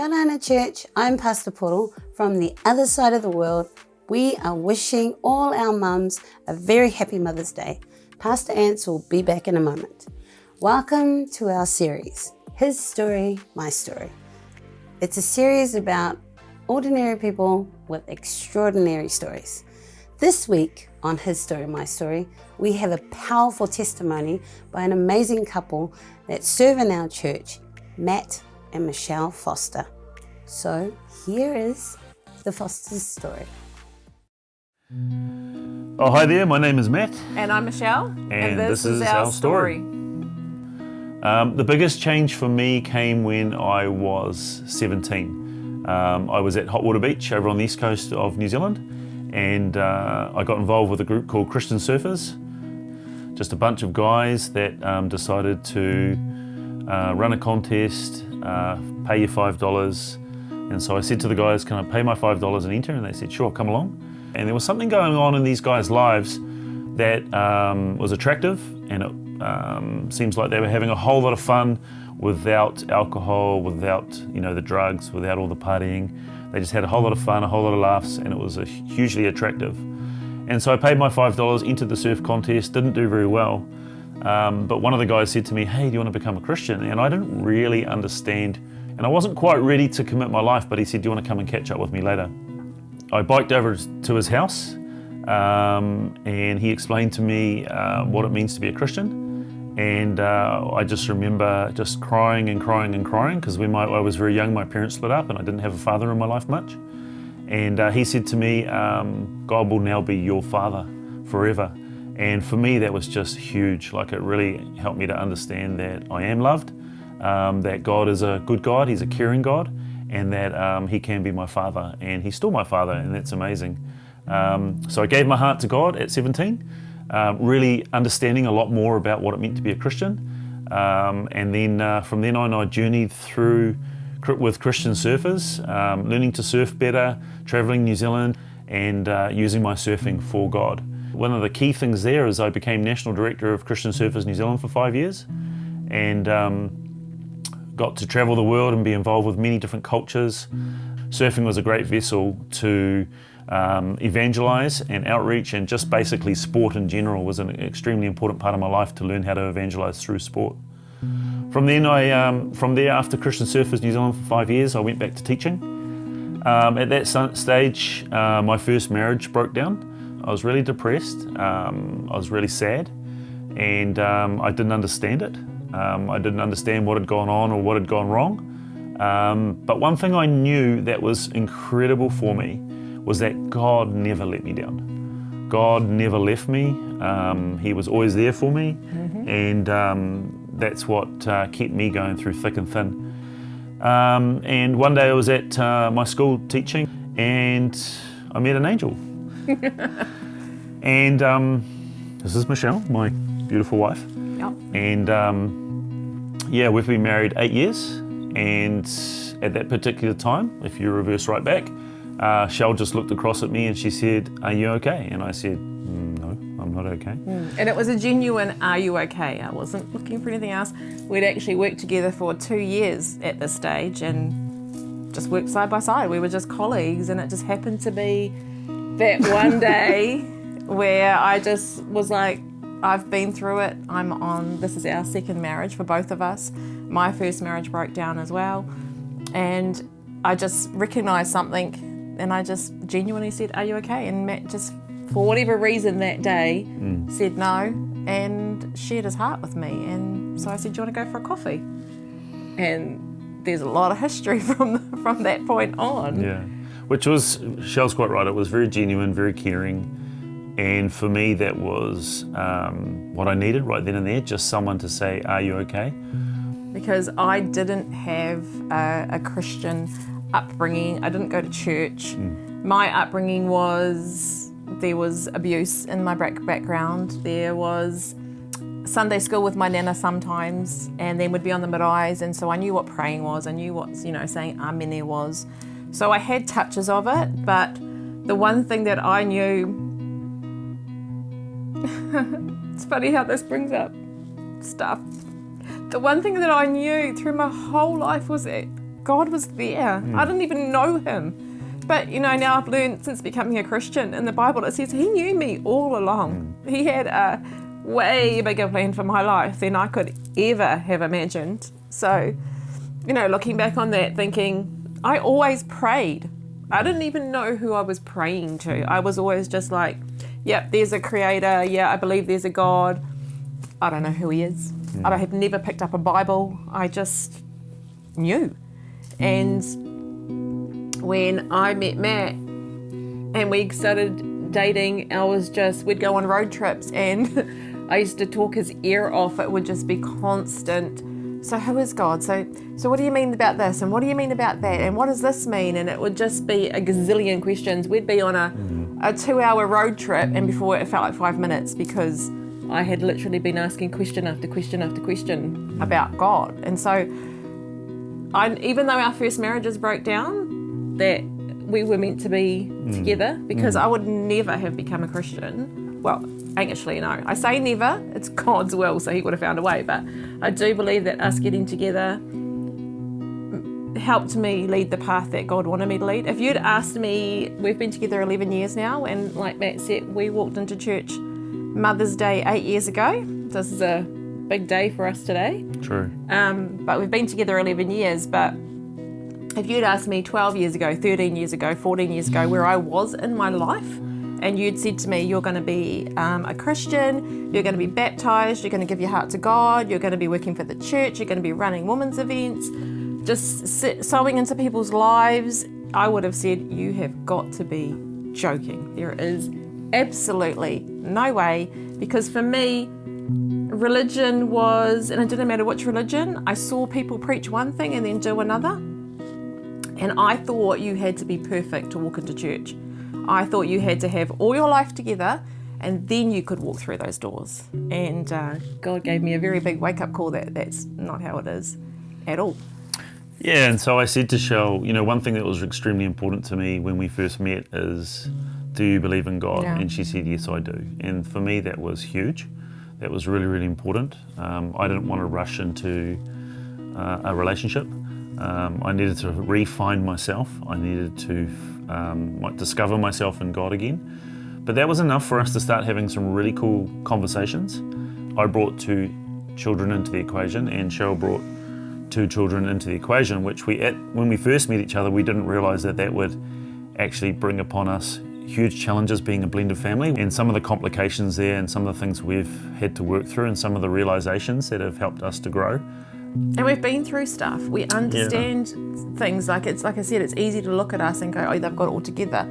Whanana Church, I'm Pastor Poro from the other side of the world. We are wishing all our mums a very happy Mother's Day. Pastor Ants will be back in a moment. Welcome to our series, His Story, My Story. It's a series about ordinary people with extraordinary stories. This week on His Story, My Story, we have a powerful testimony by an amazing couple that serve in our church, Matt and Michelle Foster. So here is the Foster's story. Oh, hi there, my name is Matt. And I'm Michelle. And this is our story. The biggest change for me came when I was 17. I was at Hot Water Beach over on the east coast of New Zealand, and I got involved with a group called Christian Surfers. Just a bunch of guys that decided to run a contest, pay you $5. And so I said to the guys, can I pay my $5 and enter? And they said, sure, come along. And there was something going on in these guys' lives that was attractive, and it seems like they were having a whole lot of fun without alcohol, without the drugs, without all the partying. They just had a whole lot of fun, a whole lot of laughs, and it was hugely attractive. And so I paid my $5, entered the surf contest, didn't do very well. But one of the guys said to me, hey, do you want to become a Christian? And I didn't really understand, and I wasn't quite ready to commit my life, but he said, do you want to come and catch up with me later? I biked over to his house, and he explained to me what it means to be a Christian. And I just remember just crying and crying and crying, because when I was very young, my parents split up and I didn't have a father in my life much. And he said to me, God will now be your father forever. And for me, that was just huge. Like, it really helped me to understand that I am loved, that God is a good God, He's a caring God, and that He can be my father, and He's still my father, and that's amazing. So I gave my heart to God at 17, really understanding a lot more about what it meant to be a Christian. And then from then on, I journeyed through with Christian surfers, learning to surf better, traveling New Zealand, and using my surfing for God. One of the key things there is I became National Director of Christian Surfers New Zealand for 5 years, and got to travel the world and be involved with many different cultures. Surfing was a great vessel to evangelize and outreach, and just basically sport in general was an extremely important part of my life, to learn how to evangelize through sport. From there, after Christian Surfers New Zealand for 5 years, I went back to teaching. At that stage, my first marriage broke down. I was really depressed, I was really sad, and I didn't understand it. I didn't understand what had gone on or what had gone wrong. But one thing I knew that was incredible for me was that God never let me down. God never left me. He was always there for me, and that's what kept me going through thick and thin. And one day I was at my school teaching, and I met an angel. And this is Michelle, my beautiful wife. Yep. And we've been married 8 years, and at that particular time, if you reverse right back, Shell just looked across at me and she said, are you okay? And I said, no, I'm not okay. And it was a genuine, are you okay? I wasn't looking for anything else. We'd actually worked together for 2 years at this stage and just worked side by side. We were just colleagues, and it just happened to be that one day where I just was like, I've been through it. This is our second marriage for both of us. My first marriage broke down as well. And I just recognized something, and I just genuinely said, are you okay? And Matt just, for whatever reason that day, said no, and shared his heart with me. And so I said, do you want to go for a coffee? And there's a lot of history from that point on. Yeah, which was, Shell's quite right, it was very genuine, very caring. And for me, that was what I needed right then and there, just someone to say, are you okay? Because I didn't have a Christian upbringing. I didn't go to church. My upbringing was, there was abuse in my background. There was Sunday school with my nana sometimes, and then would be on the maraes, and so I knew what praying was. I knew what saying Amene was. So I had touches of it, but the one thing that I knew, it's funny how this brings up stuff. The one thing that I knew through my whole life was that God was there. I didn't even know him. But, you know, now I've learned since becoming a Christian, in the Bible it says he knew me all along. He had a way bigger plan for my life than I could ever have imagined. So, you know, looking back on that, thinking, I always prayed. I didn't even know who I was praying to. I was always just like, yep, there's a creator. Yeah, I believe there's a God. I don't know who he is. I have never picked up a Bible. I just knew. And when I met Matt and we started dating, we'd go on road trips and I used to talk his ear off. It would just be constant. So who is God? So what do you mean about this? And what do you mean about that? And what does this mean? And it would just be a gazillion questions. We'd be on a 2-hour road trip, and before it felt like 5 minutes, because I had literally been asking question after question after question about God. And so even though our first marriages broke down, that we were meant to be together, because I would never have become a Christian. Well, actually, no. I say never. It's God's will, so he would have found a way. But I do believe that us getting together helped me lead the path that God wanted me to lead. If you'd asked me, we've been together 11 years now, and like Matt said, we walked into church Mother's Day 8 years ago. This is a big day for us today. True. But we've been together 11 years. But if you'd asked me 12 years ago, 13 years ago, 14 years ago, where I was in my life, and you'd said to me, you're going to be a Christian, you're going to be baptised, you're going to give your heart to God, you're going to be working for the church, you're going to be running women's events, just sowing into people's lives, I would have said, you have got to be joking. There is absolutely no way, because for me, religion was, and it didn't matter which religion, I saw people preach one thing and then do another, and I thought you had to be perfect to walk into church. I thought you had to have all your life together and then you could walk through those doors. And God gave me a very big wake-up call that that's not how it is at all. Yeah, and so I said to Shell, you know, one thing that was extremely important to me when we first met is, do you believe in God? Yeah. And she said, yes, I do. And for me, that was huge. That was really, really important. I didn't want to rush into a relationship. I needed to re-find myself. I needed to discover myself in God again. But that was enough for us to start having some really cool conversations. I brought 2 children into the equation, and Cheryl brought 2 children into the equation, which when we first met each other, we didn't realise that would actually bring upon us huge challenges being a blended family, and some of the complications there and some of the things we've had to work through and some of the realisations that have helped us to grow. And we've been through stuff. We understand things. Like I said, it's easy to look at us and go, oh, they've got it all together.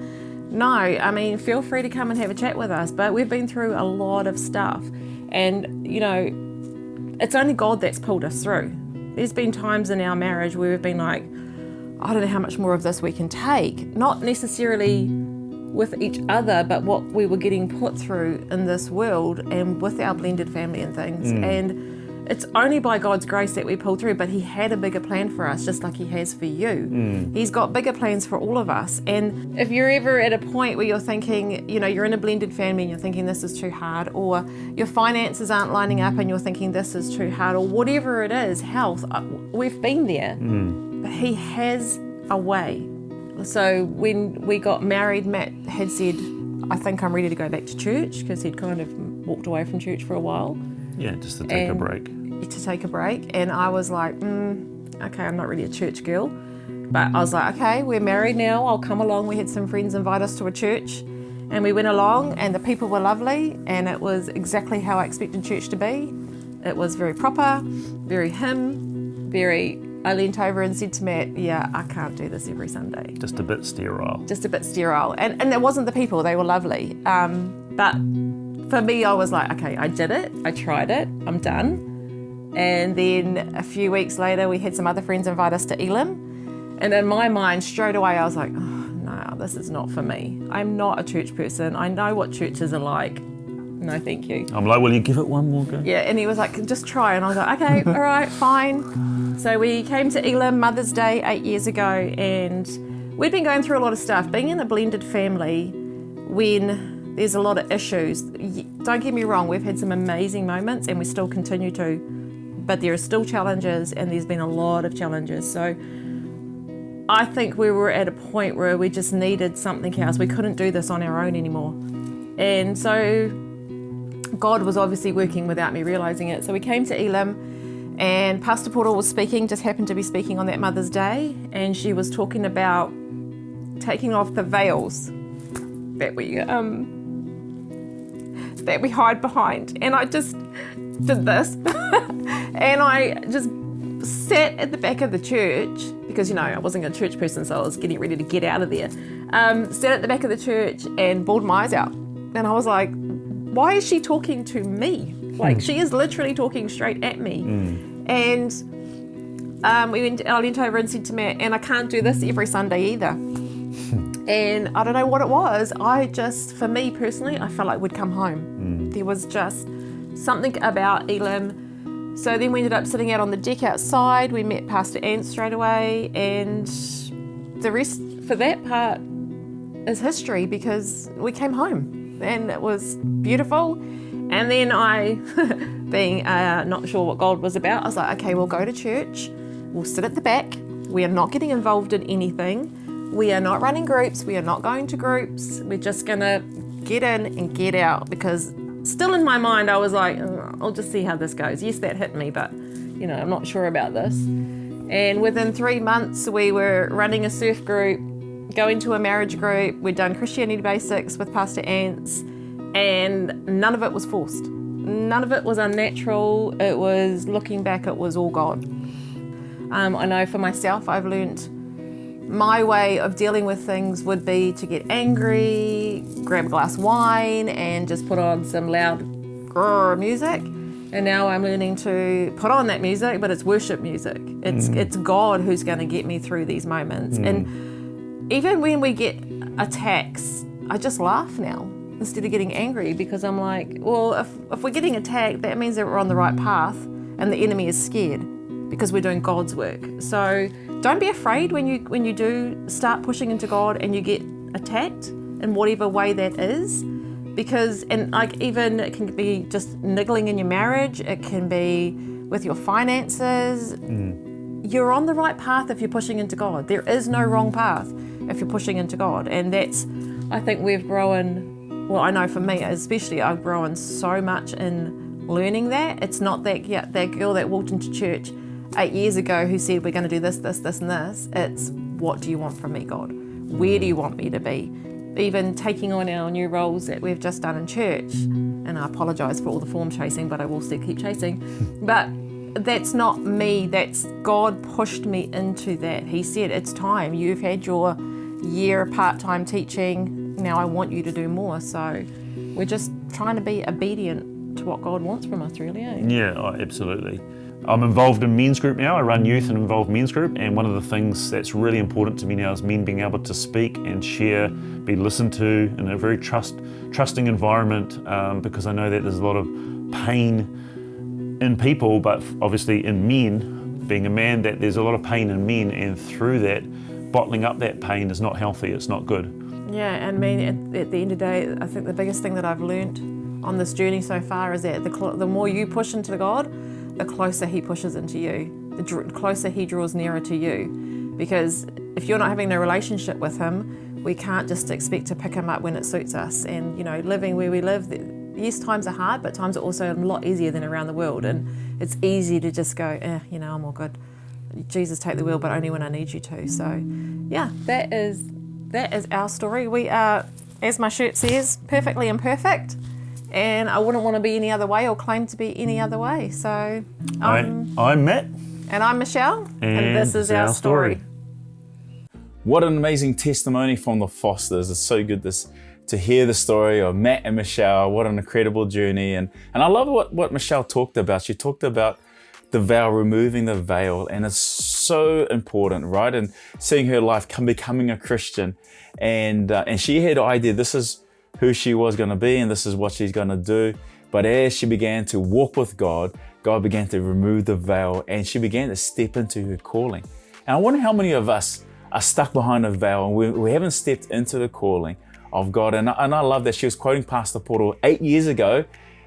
No, I mean, feel free to come and have a chat with us, but we've been through a lot of stuff. And, you know, it's only God that's pulled us through. There's been times in our marriage where we've been like, I don't know how much more of this we can take. Not necessarily with each other, but what we were getting put through in this world and with our blended family and things. And it's only by God's grace that we pulled through, but he had a bigger plan for us, just like he has for you. He's got bigger plans for all of us. And if you're ever at a point where you're thinking, you know, you're in a blended family and you're thinking this is too hard, or your finances aren't lining up and you're thinking this is too hard, or whatever it is, health, we've been there. But he has a way. So when we got married, Matt had said, I think I'm ready to go back to church, because he'd kind of walked away from church for a while. Yeah, just to take a break. To take a break. And I was like, okay, I'm not really a church girl. But I was like, okay, we're married now, I'll come along. We had some friends invite us to a church, and we went along, and the people were lovely, and it was exactly how I expected church to be. It was very proper, very him, I leant over and said to Matt, yeah, I can't do this every Sunday. Just a bit sterile. And it wasn't the people, they were lovely. But for me, I was like, okay, I did it, I tried it, I'm done. And then a few weeks later, we had some other friends invite us to Elim. And in my mind, straight away, I was like, oh, no, this is not for me. I'm not a church person. I know what churches are like. No, thank you. I'm like, will you give it one more go? Yeah, and he was like, just try. And I was like, okay, all right, fine. So we came to Elim Mother's Day 8 years ago, and we'd been going through a lot of stuff. Being in a blended family, when there's a lot of issues, don't get me wrong, we've had some amazing moments, and we still continue to, but there are still challenges, and there's been a lot of challenges. So I think we were at a point where we just needed something else. We couldn't do this on our own anymore. And so God was obviously working without me realising it. So we came to Elim, and Pastor Portal was speaking, just happened to be speaking on that Mother's Day, and she was talking about taking off the veils that we hide behind. And I just did this. And I just sat at the back of the church, because, I wasn't a church person, so I was getting ready to get out of there. Sat at the back of the church and bawled my eyes out. And I was like, why is she talking to me? Like, she is literally talking straight at me. And I leaned over and said to Matt, and I can't do this every Sunday either. And I don't know what it was. For me personally, I felt like we'd come home. There was just something about Elim. So then we ended up sitting out on the deck outside. We met Pastor Ant straight away, and the rest for that part is history, because we came home and it was beautiful. And then I, being not sure what God was about, I was like, okay, we'll go to church. We'll sit at the back. We are not getting involved in anything. We are not running groups. We are not going to groups. We're just going to get in and get out, because still in my mind, I was like, I'll just see how this goes. Yes, that hit me, but, I'm not sure about this. And within 3 months, we were running a surf group, going to a marriage group. We'd done Christianity Basics with Pastor Ants, and none of it was forced. None of it was unnatural. It was, looking back, it was all God. I know for myself, I've learnt my way of dealing with things would be to get angry, grab a glass of wine, and just put on some loud music. And now I'm learning to put on that music, but it's worship music. It's God who's going to get me through these moments. And even when we get attacks, I just laugh now instead of getting angry, because I'm like, well, if we're getting attacked, that means that we're on the right path, and the enemy is scared because we're doing God's work. So don't be afraid when you do start pushing into God and you get attacked in whatever way that is, because, and like, even it can be just niggling in your marriage, it can be with your finances. You're on the right path if you're pushing into God. There is no wrong path if you're pushing into God. And that's, I think we've grown, well, I know for me especially, I've grown so much in learning that. It's not that girl that walked into church 8 years ago who said, we're going to do this, this, this, and this. It's, what do you want from me, God? Where do you want me to be? Even taking on our new roles that we've just done in church, and I apologise for all the form chasing, but I will still keep chasing. But that's not me, that's God pushed me into that. He said, it's time. You've had your year of part-time teaching. Now I want you to do more. So we're just trying to be obedient to what God wants from us, really. Yeah, absolutely. I'm involved in men's group now. I run youth and involved men's group, and one of the things that's really important to me now is men being able to speak and share, be listened to in a very trusting environment, because I know that there's a lot of pain in people, but obviously in men, being a man, that there's a lot of pain in men, and through that, bottling up that pain is not healthy, it's not good. Yeah, and I mean, at the end of the day, I think the biggest thing that I've learned on this journey so far is that the more you push into God, the closer He pushes into you, the closer He draws nearer to you. Because if you're not having a relationship with Him, we can't just expect to pick Him up when it suits us. And, living where we live, yes, times are hard, but times are also a lot easier than around the world. And it's easy to just go, I'm all good. Jesus, take the wheel, but only when I need you to. So, yeah, that is our story. We are, as my shirt says, perfectly imperfect. And I wouldn't want to be any other way or claim to be any other way. So I'm Matt. And I'm Michelle. And this is our story. What an amazing testimony from the Fosters. It's so good to hear the story of Matt and Michelle. What an incredible journey. And I love what Michelle talked about. She talked about the veil, removing the veil. And it's so important, right? And seeing her life becoming a Christian. And she had an idea, this is who she was going to be, and this is what she's going to do. But as she began to walk with God, God began to remove the veil, and she began to step into her calling. And I wonder how many of us are stuck behind a veil, and we haven't stepped into the calling of God. And I love that she was quoting Pastor Portal 8 years ago,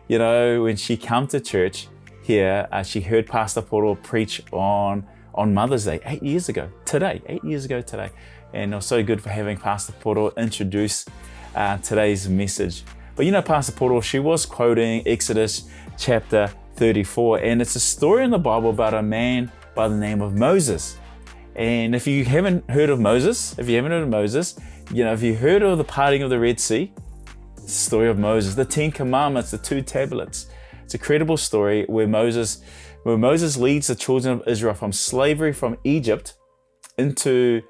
when she came to church here, she heard Pastor Portal preach on on Mother's Day 8 years ago today. And it was so good for having Pastor Poro introduce today's message. But you know, Pastor Poro, she was quoting Exodus chapter 34, and it's a story in the Bible about a man by the name of Moses. And if you haven't heard of Moses, you know, if you heard of the parting of the Red Sea, it's the story of Moses, the 10 Commandments, the 2 tablets. It's a credible story where Moses leads the children of Israel from slavery from Egypt into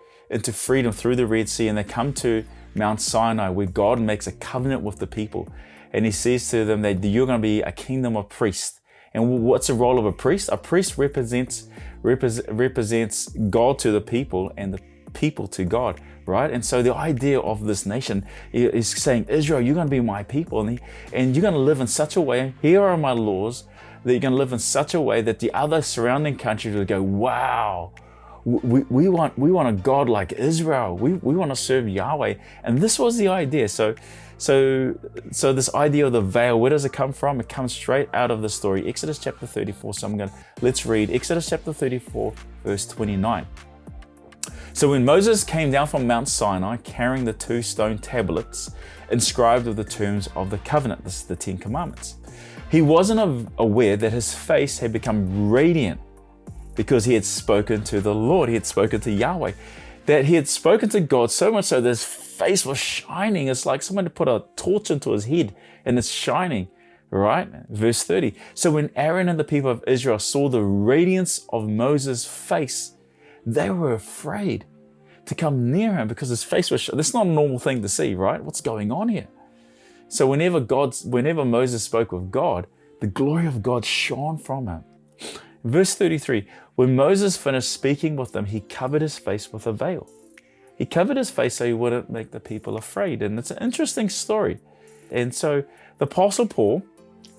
freedom through the Red Sea, and they come to Mount Sinai where God makes a covenant with the people. And he says to them that you're going to be a kingdom of priests. And what's the role of a priest? A priest represents God to the people and the people to God, right? And so the idea of this nation is saying, Israel, you're going to be my people, and you're going to live in such a way, here are my laws, that you're going to live in such a way that the other surrounding countries will go, wow, we want a God like Israel. We want to serve Yahweh. And this was the idea. So this idea of the veil, where does it come from? It comes straight out of the story, Exodus chapter 34. So let's read Exodus chapter 34, verse 29. So when Moses came down from Mount Sinai carrying the 2 stone tablets inscribed with the terms of the covenant, this is the 10 Commandments, he wasn't aware that his face had become radiant because he had spoken to the Lord, he had spoken to Yahweh, that he had spoken to God so much so that his face was shining. It's like someone put a torch into his head and it's shining, right? Verse 30. So when Aaron and the people of Israel saw the radiance of Moses' face, they were afraid to come near him because his face was shining. That's not a normal thing to see, right? What's going on here? So whenever Moses spoke with God, the glory of God shone from him. Verse 33, when Moses finished speaking with them, he covered his face with a veil. He covered his face so he wouldn't make the people afraid. And it's an interesting story. And so the Apostle Paul,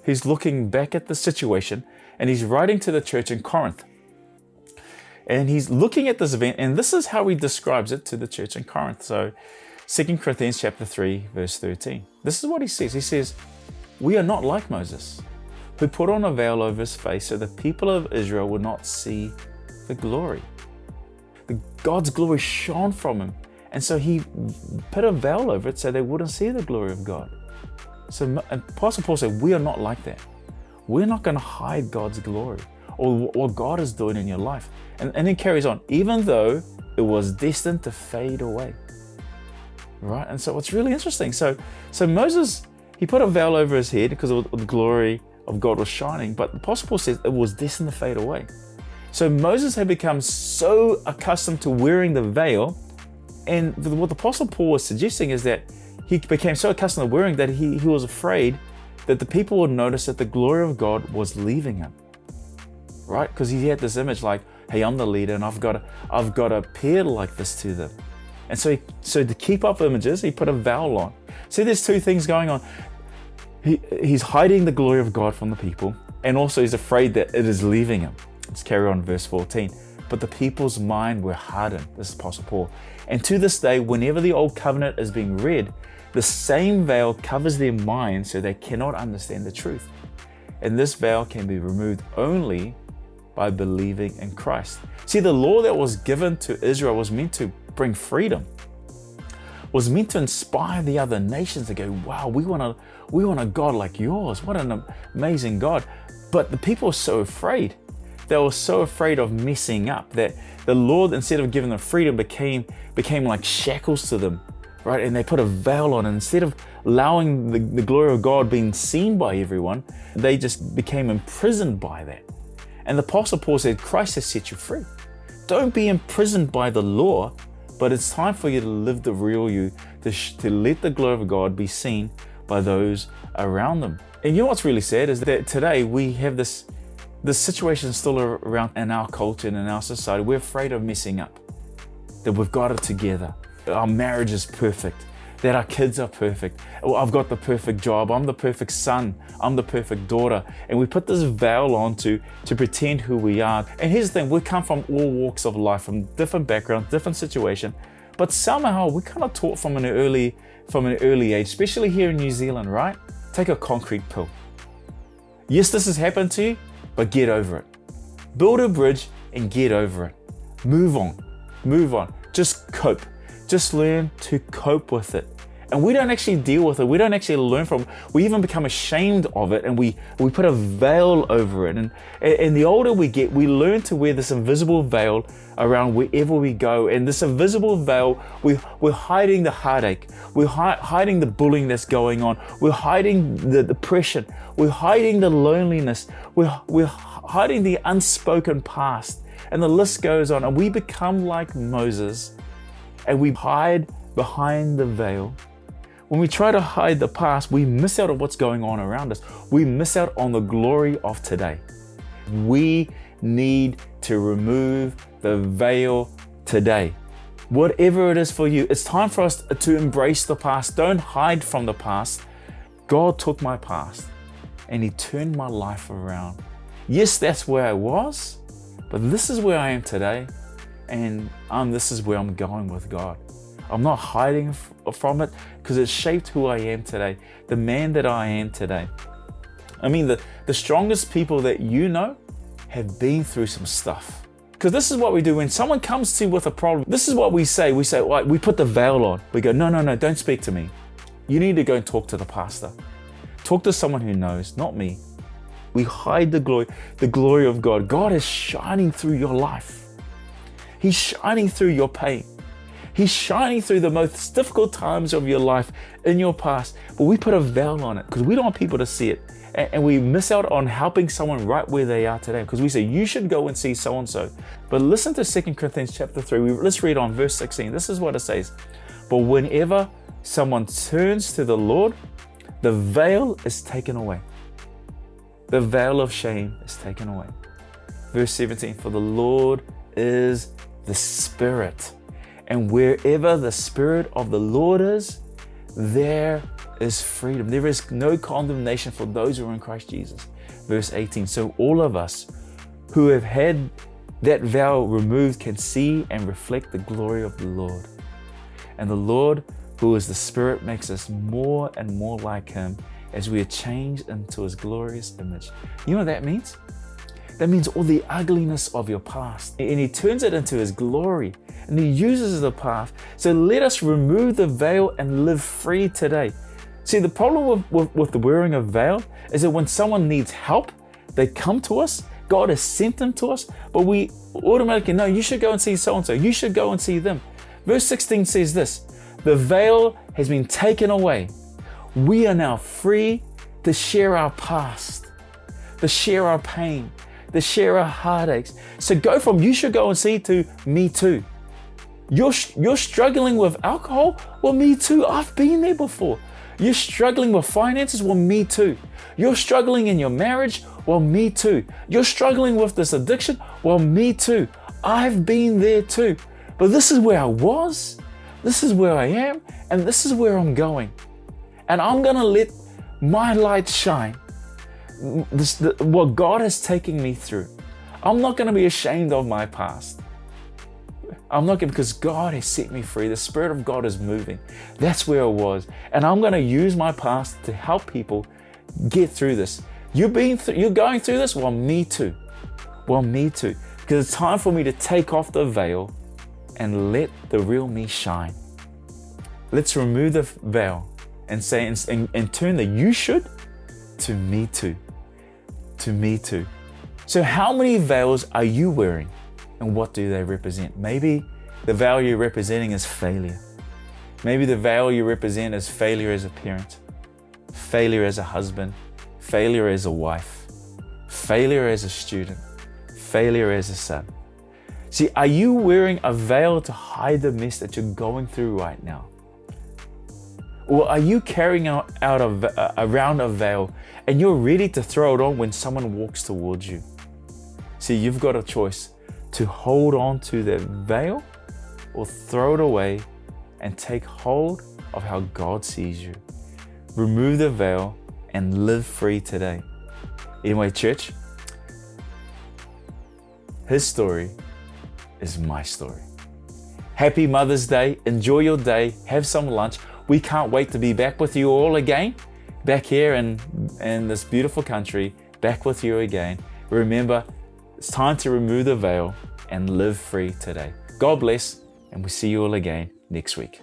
he's looking back at the situation and he's writing to the church in Corinth. And he's looking at this event, and this is how he describes it to the church in Corinth. So 2 Corinthians chapter 3, verse 13. This is what he says. He says, we are not like Moses, who put on a veil over his face so the people of Israel would not see the glory. God's glory shone from him. And so he put a veil over it so they wouldn't see the glory of God. So Apostle Paul said, we are not like that. We're not going to hide God's glory or what God is doing in your life. And he carries on, even though it was destined to fade away. Right? And so it's really interesting. So Moses, he put a veil over his head because the glory of God was shining, but the Apostle Paul says it was destined to fade away. So Moses had become so accustomed to wearing the veil, and what the Apostle Paul was suggesting is that he became so accustomed to wearing that he was afraid that the people would notice that the glory of God was leaving him, right? Because he had this image like, hey, I'm the leader and I've got to appear like this to them. And so to keep up images, he put a veil on. See, there's 2 things going on. He's hiding the glory of God from the people, and also he's afraid that it is leaving him. Let's carry on verse 14. But the people's mind were hardened. This is Apostle Paul. And to this day, whenever the old covenant is being read, the same veil covers their minds so they cannot understand the truth. And this veil can be removed only by believing in Christ. See, the law that was given to Israel was meant to bring freedom, was meant to inspire the other nations to go, wow, we want a God like yours. What an amazing God. But the people were so afraid. They were so afraid of messing up that the Lord, instead of giving them freedom, became like shackles to them, right? And they put a veil on, and instead of allowing the glory of God being seen by everyone, they just became imprisoned by that. And the Apostle Paul said, Christ has set you free. Don't be imprisoned by the law, but it's time for you to live the real you, to let the glory of God be seen by those around them. And you know what's really sad is that today we have this situation still around in our culture and in our society. We're afraid of messing up, that we've got it together. Our marriage is perfect, that our kids are perfect. Well, I've got the perfect job. I'm the perfect son. I'm the perfect daughter. And we put this veil on to pretend who we are. And here's the thing, we come from all walks of life, from different backgrounds, different situations, but somehow we kind of taught from an early age, especially here in New Zealand, right? Take a concrete pill. Yes, this has happened to you, but get over it. Build a bridge, and get over it. Move on. Just cope. Just learn to cope with it. And we don't actually deal with it. We don't actually learn from it. We even become ashamed of it, and we put a veil over it. And the older we get, we learn to wear this invisible veil around wherever we go. And this invisible veil, we're hiding the heartache. We're hiding the bullying that's going on. We're hiding the depression. We're hiding the loneliness. We're hiding the unspoken past. And the list goes on. And we become like Moses, and we hide behind the veil. When we try to hide the past, we miss out on what's going on around us. We miss out on the glory of today. We need to remove the veil today. Whatever it is for you, it's time for us to embrace the past. Don't hide from the past. God took my past and He turned my life around. Yes, that's where I was, but this is where I am today, and this is where I'm going with God. I'm not hiding from it because it shaped who I am today, the man that I am today. I mean, the strongest people that you know have been through some stuff. Because this is what we do when someone comes to you with a problem. This is what we say. We say, like, we put the veil on. We go, no, don't speak to me. You need to go and talk to the pastor. Talk to someone who knows, not me. We hide the glory of God. God is shining through your life. He's shining through your pain. He's shining through the most difficult times of your life in your past. But we put a veil on it because we don't want people to see it. And we miss out on helping someone right where they are today because we say, you should go and see so-and-so. But listen to 2 Corinthians chapter 3. Let's read on verse 16. This is what it says. But whenever someone turns to the Lord, the veil is taken away. The veil of shame is taken away. Verse 17, for the Lord is the Spirit. And wherever the Spirit of the Lord is, there is freedom. There is no condemnation for those who are in Christ Jesus. Verse 18, so all of us who have had that veil removed can see and reflect the glory of the Lord. And the Lord, who is the Spirit, makes us more and more like Him as we are changed into His glorious image. You know what that means? That means all the ugliness of your past. And He turns it into His glory. And He uses the past. So let us remove the veil and live free today. See, the problem with the wearing of veil is that when someone needs help, they come to us. God has sent them to us. But we automatically know, you should go and see so-and-so. You should go and see them. Verse 16 says this, the veil has been taken away. We are now free to share our past, to share our pain, to share our heartaches. So go from you should go and see to me too. You're struggling with alcohol? Well, me too. I've been there before. You're struggling with finances? Well, me too. You're struggling in your marriage? Well, me too. You're struggling with this addiction? Well, me too. I've been there too. But this is where I was, this is where I am, and this is where I'm going. And I'm going to let my light shine. What God is taking me through. I'm not going to be ashamed of my past. I'm not going to, because God has set me free. The Spirit of God is moving. That's where I was. And I'm going to use my past to help people get through this. You're going through this? Well, me too. Well, me too. Because it's time for me to take off the veil and let the real me shine. Let's remove the veil and say and turn the you should to me too. To me too. So how many veils are you wearing? And what do they represent? Maybe the veil you're representing is failure. Maybe the veil you represent is failure as a parent, failure as a husband, failure as a wife, failure as a student, failure as a son. See, are you wearing a veil to hide the mess that you're going through right now? Or are you carrying around a veil and you're ready to throw it on when someone walks towards you? See, you've got a choice to hold on to that veil or throw it away and take hold of how God sees you. Remove the veil and live free today. Anyway, church, His story is my story. Happy Mother's Day. Enjoy your day. Have some lunch. We can't wait to be back with you all again, back here in this beautiful country, back with you again. Remember, It's time to remove the veil and live free today. God bless, and we'll see you all again next week.